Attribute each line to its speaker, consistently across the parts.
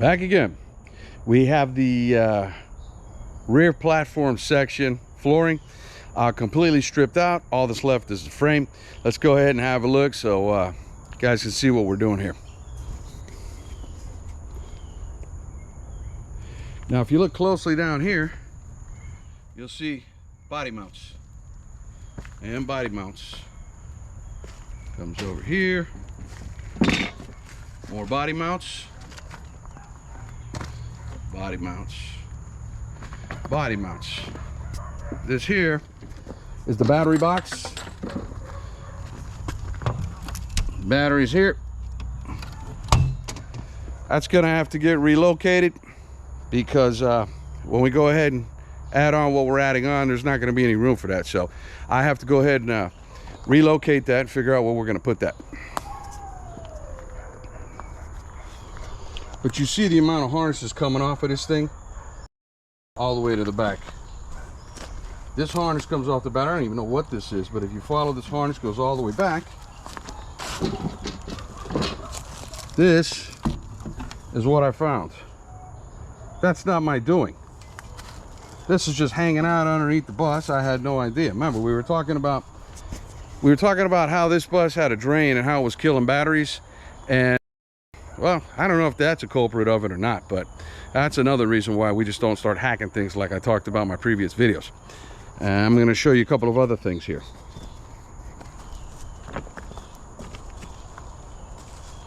Speaker 1: Back again. We have the rear platform section flooring completely stripped out. All that's left is the frame. Let's go ahead and have a look so you guys can see what we're doing here. Now if you look closely down here, you'll see body mounts and body mounts. Comes over here, more body mounts, body mounts, body mounts. This here is the battery box. Batteries here. That's gonna have to get relocated because when we go ahead and add on what we're adding on, there's not gonna be any room for that. So I have to go ahead and relocate that and figure out where we're gonna put that. But you see the amount of harnesses coming off of this thing all the way to the back. This harness comes off the back. I don't even know what this is, but if you follow this harness, it goes all the way back. This is what I found. That's not my doing. This is just hanging out underneath the bus. I had no idea. Remember, we were talking about how this bus had a drain and how it was killing batteries. And well, I don't know if that's a culprit of it or not, but that's another reason why we just don't start hacking things like I talked about in my previous videos. And I'm going to show you a couple of other things here.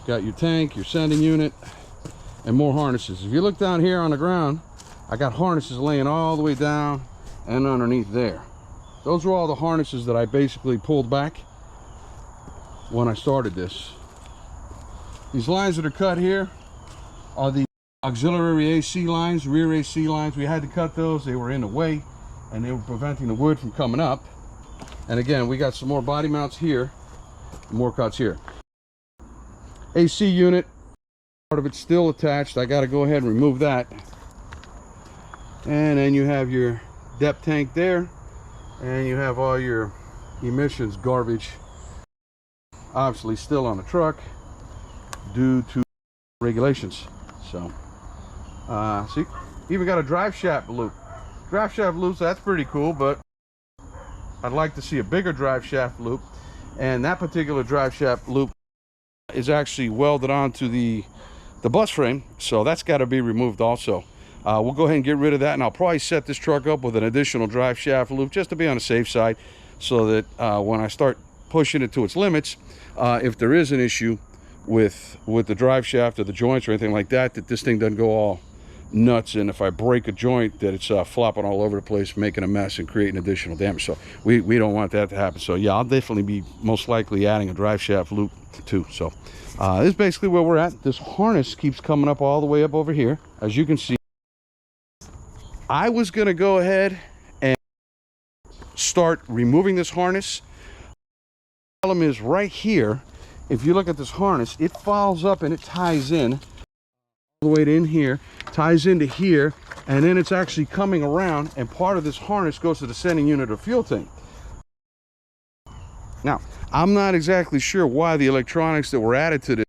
Speaker 1: Got your tank, your sending unit, and more harnesses. If you look down here on the ground, I got harnesses laying all the way down and underneath there. Those were all the harnesses that I basically pulled back when I started this. These lines that are cut here are the auxiliary AC lines, rear AC lines. We had to cut those. They were in the way and they were preventing the wood from coming up. And again, we got some more body mounts here, more cuts here. AC unit, part of it's still attached. I got to go ahead and remove that. And then you have your depth tank there, and you have all your emissions garbage, obviously still on the truck due to regulations. So see, even got a drive shaft loop. Drive shaft loops, that's pretty cool, but I'd like to see a bigger drive shaft loop. And that particular drive shaft loop is actually welded onto the bus frame, so that's got to be removed also. We'll go ahead and get rid of that, and I'll probably set this truck up with an additional drive shaft loop just to be on the safe side, so that when I start pushing it to its limits, if there is an issue with the drive shaft or the joints or anything like that, that this thing doesn't go all nuts, and if I break a joint, that it's flopping all over the place, making a mess and creating additional damage. So we don't want that to happen. So yeah, I'll definitely be most likely adding a drive shaft loop too. So this is basically where we're at. This harness keeps coming up all the way up over here, as you can see. I was going to go ahead and start removing this harness. The problem is right here, if you look at this harness, it follows up and it ties in all the way in here, ties into here, and then it's actually coming around, and part of this harness goes to the sending unit or fuel tank. Now, I'm not exactly sure why the electronics that were added to this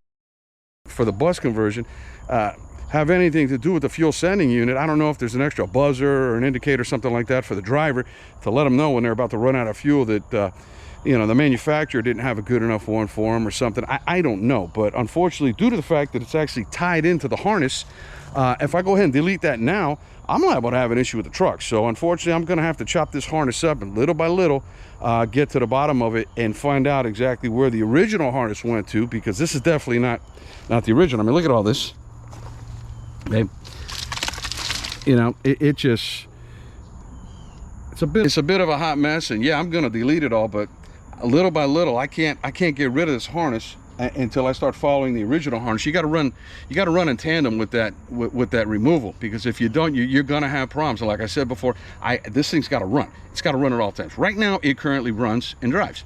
Speaker 1: for the bus conversion have anything to do with the fuel sending unit. I don't know if there's an extra buzzer or an indicator, something like that, for the driver to let them know when they're about to run out of fuel that you know, the manufacturer didn't have a good enough one for them or something. I don't know, but unfortunately, due to the fact that it's actually tied into the harness, if I go ahead and delete that now, I'm liable to have an issue with the truck. So unfortunately, I'm going to have to chop this harness up and little by little get to the bottom of it and find out exactly where the original harness went to, because this is definitely not the original. I mean, look at all this. Babe, you know, it's a bit of a hot mess, and yeah, I'm going to delete it all, but little by little, I can't get rid of this harness until I start following the original harness. You got to run in tandem with that removal, because if you don't, you're gonna have problems. And like I said before, this thing's got to run. It's got to run at all times. Right now, it currently runs and drives,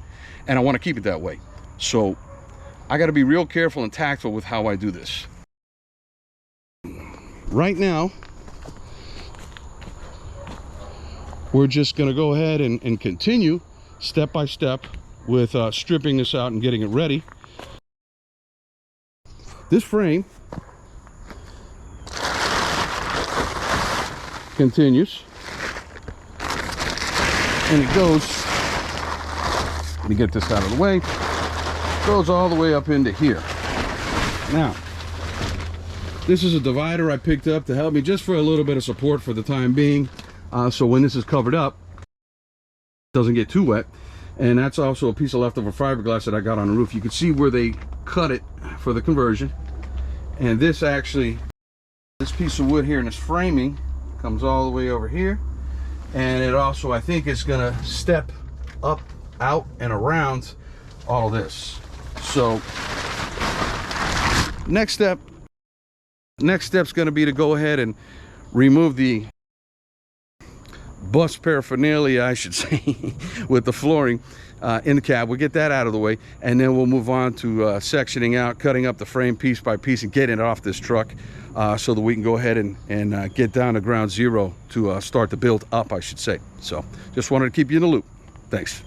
Speaker 1: and I want to keep it that way. So I got to be real careful and tactful with how I do this. Right now, we're just going to go ahead and continue step by step with stripping this out and getting it ready. This frame continues, and it goes, let me get this out of the way, goes all the way up into here. Now, this is a divider I picked up to help me just for a little bit of support for the time being, so when this is covered up, it doesn't get too wet. And that's also a piece of leftover fiberglass that I got on the roof. You can see where they cut it for the conversion. And this actually, this piece of wood here in this framing comes all the way over here. And it also, I think, is gonna step up, out, and around all of this. So next step's gonna be to go ahead and remove the bus paraphernalia, I should say, with the flooring in the cab. We'll get that out of the way, and then we'll move on to sectioning out, cutting up the frame piece by piece, and getting it off this truck so that we can go ahead and get down to ground zero to start the build up, I should say. So just wanted to keep you in the loop. Thanks.